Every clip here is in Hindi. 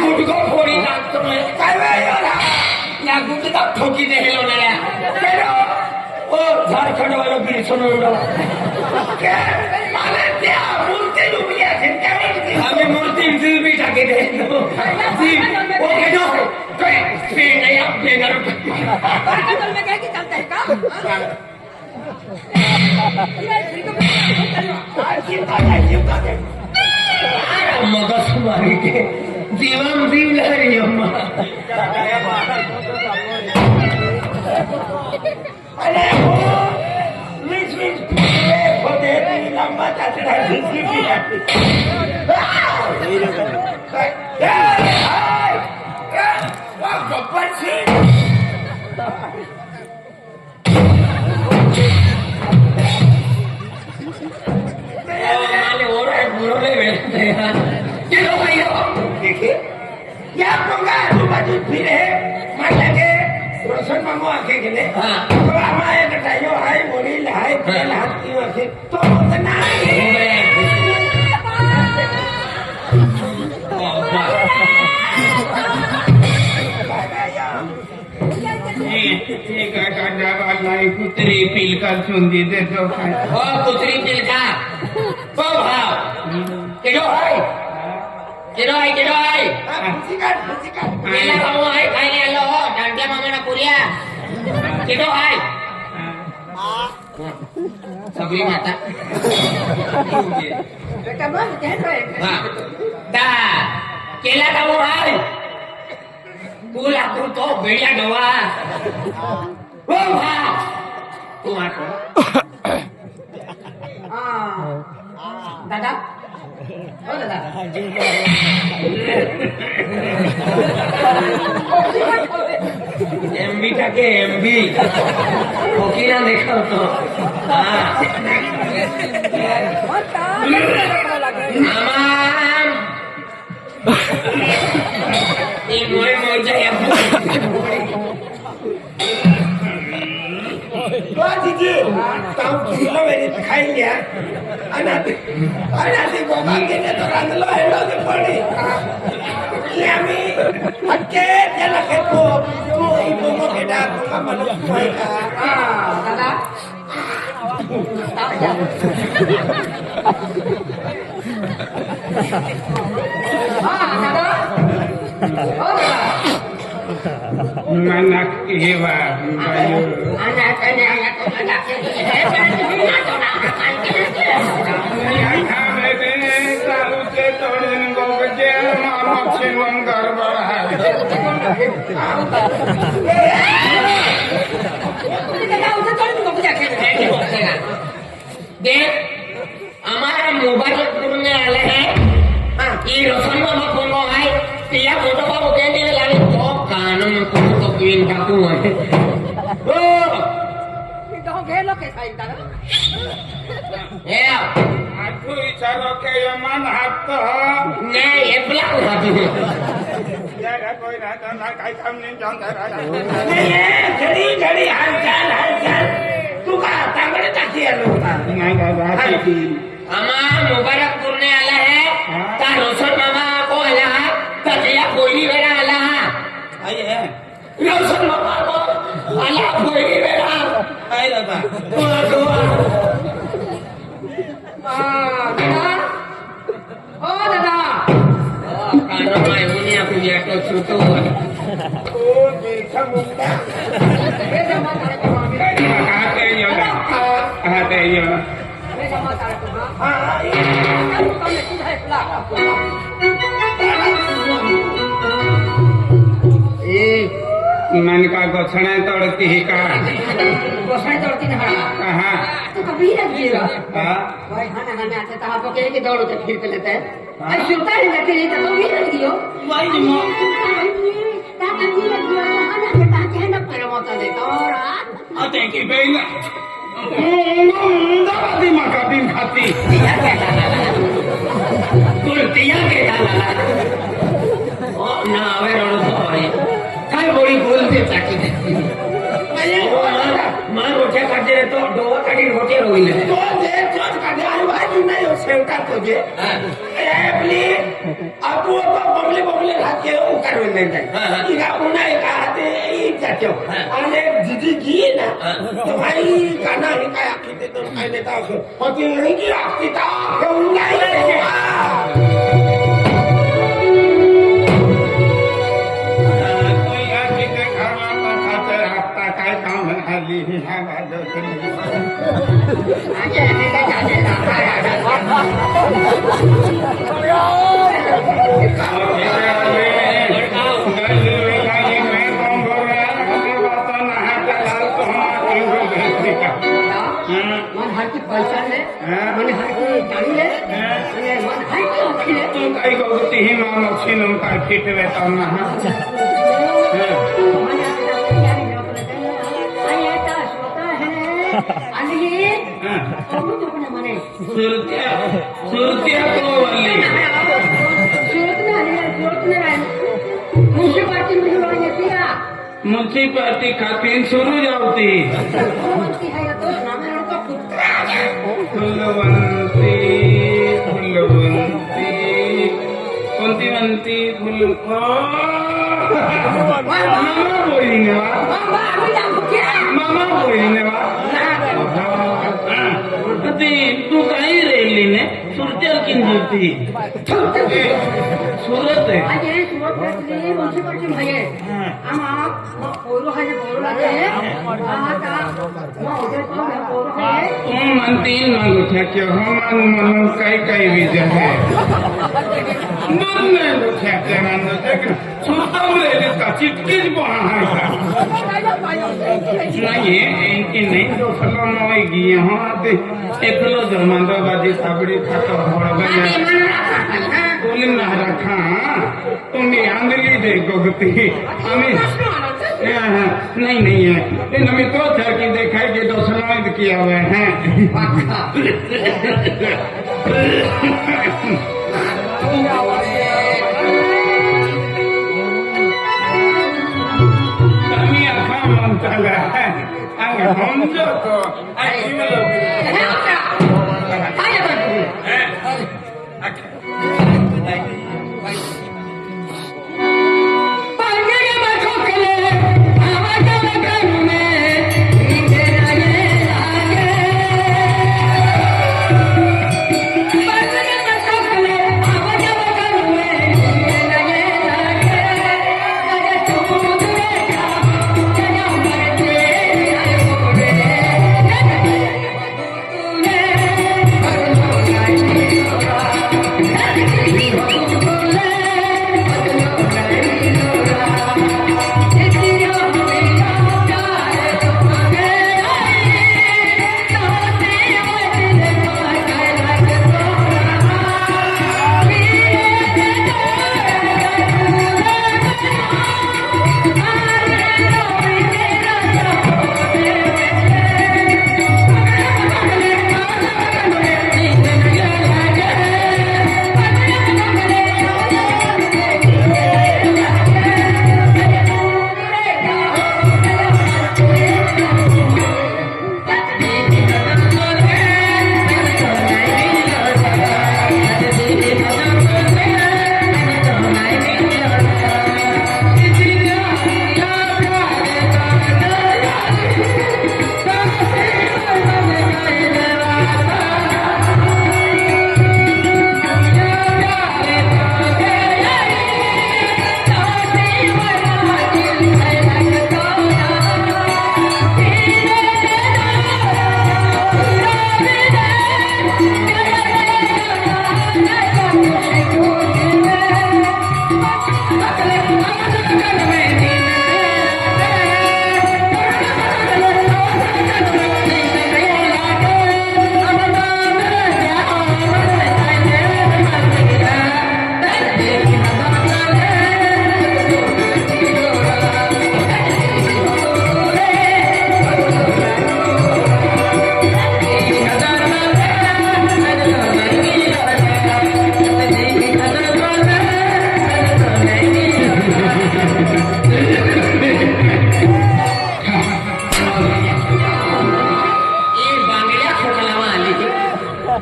मुझको फोड़ी ना तुम्हें या कुछ तक ठोकी दे हेलो ना हेलो ओ झारखंड वालों की सुनो क्या माने क्या मूर्ति डूबिया थे क्या हमें मूर्ति दिल भी ढके दे जी वो के दो फिर नहीं आप लेना बारकतल में क्या की चलता है का मगर तुम्हारी के जीवन जीव लहरी अम्मा अरे वो मिस होते लंबा चलता है गब्बर सिंह देखिए क्या पंगा बाजू फिर है मान लगे रोशन मामू आके गेले तो हमारे कटाइयो हाय बोली हाय तेल हाथ की आके तो उतना ठीक है कांडा बालाई कुतरी पिलका सुंदी दे तो ओ कुतरी पिलका ओ भाव केडो हाय किरोय मेला भाऊ आहे खायला आलो हो डांट्या मामाना पुऱ्या किडो आहे सगळी माता दा केला भाऊ आहे तू लागू तो बेड्या डवा हो भा तू आठव दादा हो दादा एमबी टाके एमबी कोकिला देखो तो आमान ये मोय मोजा या दीदी ताऊ किलो मेरी खाई लिया अनाते गोगा के ने तो रांधलो हेलो के पड़ी ले आमी हटके चला के को तू ई बोमो के डा का मन कोई का दादा Anak hewa, anak हमारा मोबाइल में आले हैं ये रोशन मामा फोनो है या फोटो बाबू कहने लगे तो कानों में कुछ तो पीन काटू है ओ तो गेलो के साइड दादा ए आठू इचारो के यमन हाथ ने ये ब्लॉक हाथ यार कोई ना तो ना काई काम नहीं जानता रहा नहीं घड़ी हालचाल तू का तांगड़े ताकिया लोग नहीं बाबा हमारा मुबारकपुर ने आला है ता रोशन मामा को आला है तजिया कोई वेरा आला है आये रोशन मामा को आला कोई वेरा आये दादा मैं दुनिया को ये तो छूटो ओ देखा मुंडा आते यो मन का गोछना तोड़ती ही का गोसाई दौड़ती ना कहा तो कभी नहीं गिरा हाँ भाई खाना खाने आते तो आपको कहे कि दौड़ो तो फिर पे लेते हैं अरे सुनता नहीं जाते नहीं तो भी नहीं दियो वही नहीं ताकि भी लग गया खाना के ताकि है ना पेड़ मत देता और आते की बेला दादी माँ का दिन खाती कुर्तियाँ के डाला ओ ना आवे रोड तो भाई काय बड़ी बोल दे ताकि मां रोटे काटे तो दो काटी रोटे रोइले तो जे चोट काटे आलू भाजी नहीं हो सेवटा तो जे ए प्लीज आपको तो बबले बबले हाथ के उकार में नहीं जाए इका उना एक हाथे ई जातो अने दीदी की ना तो भाई गाना ही का आखिते तो काय देता हो होती नहीं की आखती ता के उना ही कोई आके के घर में खाते हफ्ता काय काम है हाली ही है बाजो आगे आगे का जाने रहा है मन हर की पहचान है मन हर की जानी है मन हर की आँखी है तुम कई गोगती ही मां मछली नुम का फिट रहता ना सुरतिया को वाली म्युनिसिपालिटी खातिर शुरू जाती फुलवंती फुलवंती कोणती म्हणती फुल मामा बोली नेवा तू काही रेली ने सुरत्याल किन जुती सुरत है म्हणती मागुठ्या की हमान म्हणून काही विजय आहे मन दुख्याचे म्हणून सुरतम रेली का चिटकीच बहा आहे नहीं इनकी नहीं तो फलो नोएगी यहाँ आते एकलो जमांदोबाजी साबड़ी खातो होड़गा बोली ना रखा तुम्हें आंधली दे गोगती हमें नहीं है इन हमें तो की देखाई के दो सलामत किया हुए हैं चला आगे हम जो तो आई लोग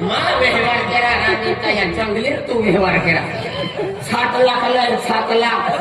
मा व्यवहार केला राणी या जंगलीत तू व्यवहार केला 7 लाख 7 लाख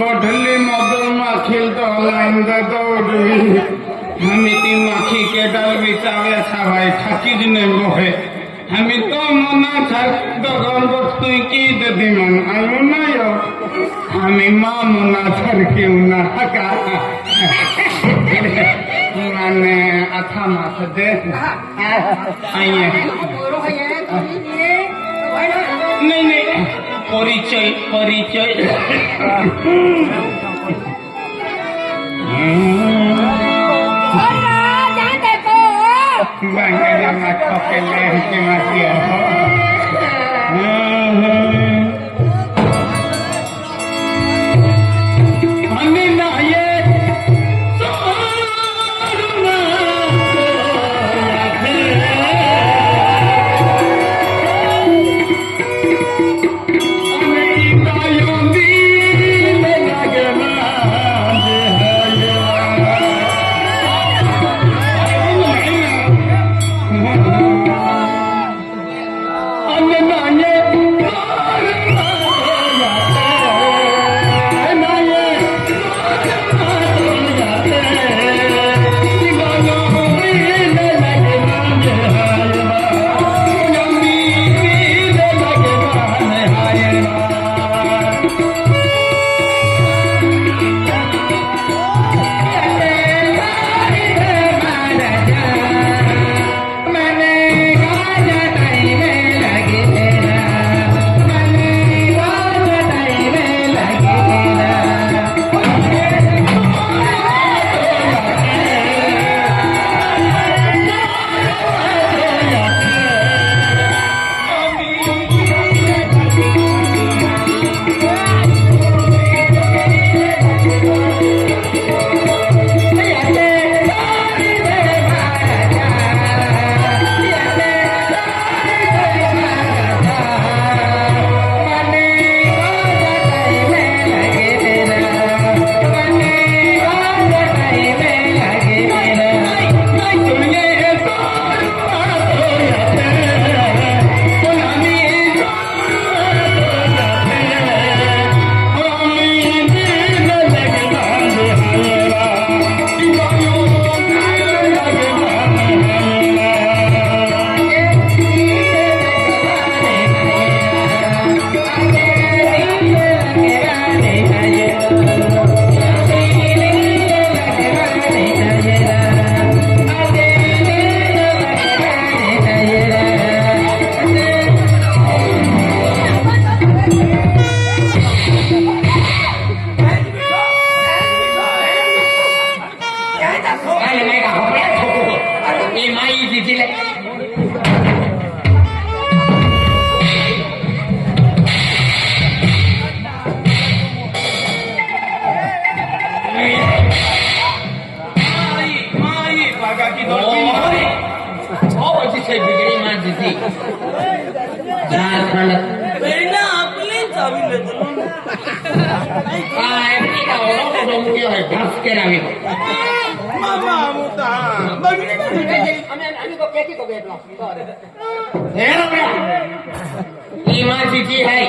বঠলি মদর মাখিল তো লাইন্দা দৌড়ি আমি তি মাখি কে ডাল বিচাবে সবাই থাকি দিনে বহে আমি তো মনা থাক দগন তুই কি দিদি মন আয়ো না আমি মা মনা থার কেউ না থাকা মানে আথা মাথ দে আইয়ে नहीं नहीं परिचय परिचय bangga mak kokele ki masih ani na ye Chichi है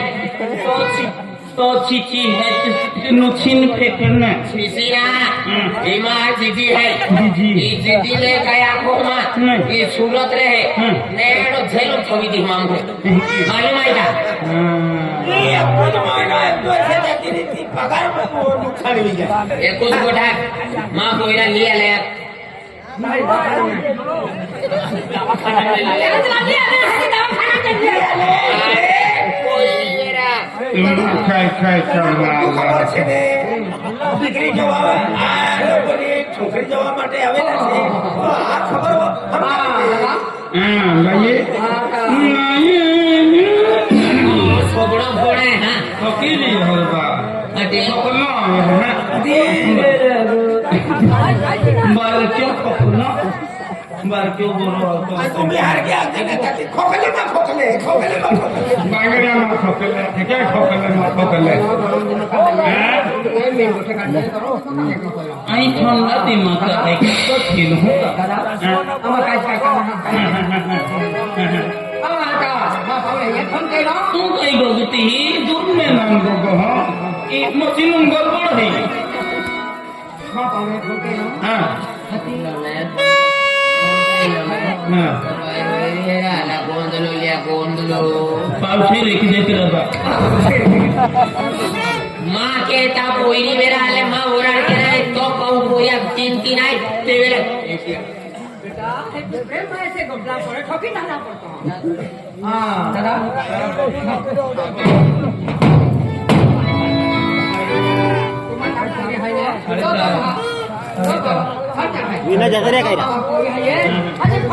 तो चिची है नुचिन फेंकना चिचिया इमा चिची है ये चिची ले गया को मा ये सूरत रहे नेड़ो थैलो छवि दी मामको मालूम आहे का એ આપણો તો માનો એટલો છે જતી રીતિ પગાર નુકસાન થઈ જાય एकूच गोठा मा कोयला लियाले काय काय करणार ખબર છે ને દીકરી જવા આ લોકોની છોકરી જવા માટે આવેલા છે તો આ ખબર लगे सोबड़ा फोड़े हाँ वकीली होगा अटे पकड़ना बार क्यों पकड़ना बार क्यों बोलो तुम्ही हार ગયા કે ખોખલે માં ખોખલે बांगड़ा में खोखले क्या खोखले में खोखले आई ठंडा दिमाग का एक तो फील होगा तू कई गोगती दूध में नाम गोगो हो एक मशीन गड़बड़ है हाँ पावशी रेखी देते रहा माँ के ता पोईनी मेरा आले माँ ओराड के नाही तो कहू पोया तीन तीन आहे ते वेळे विना जगरे काय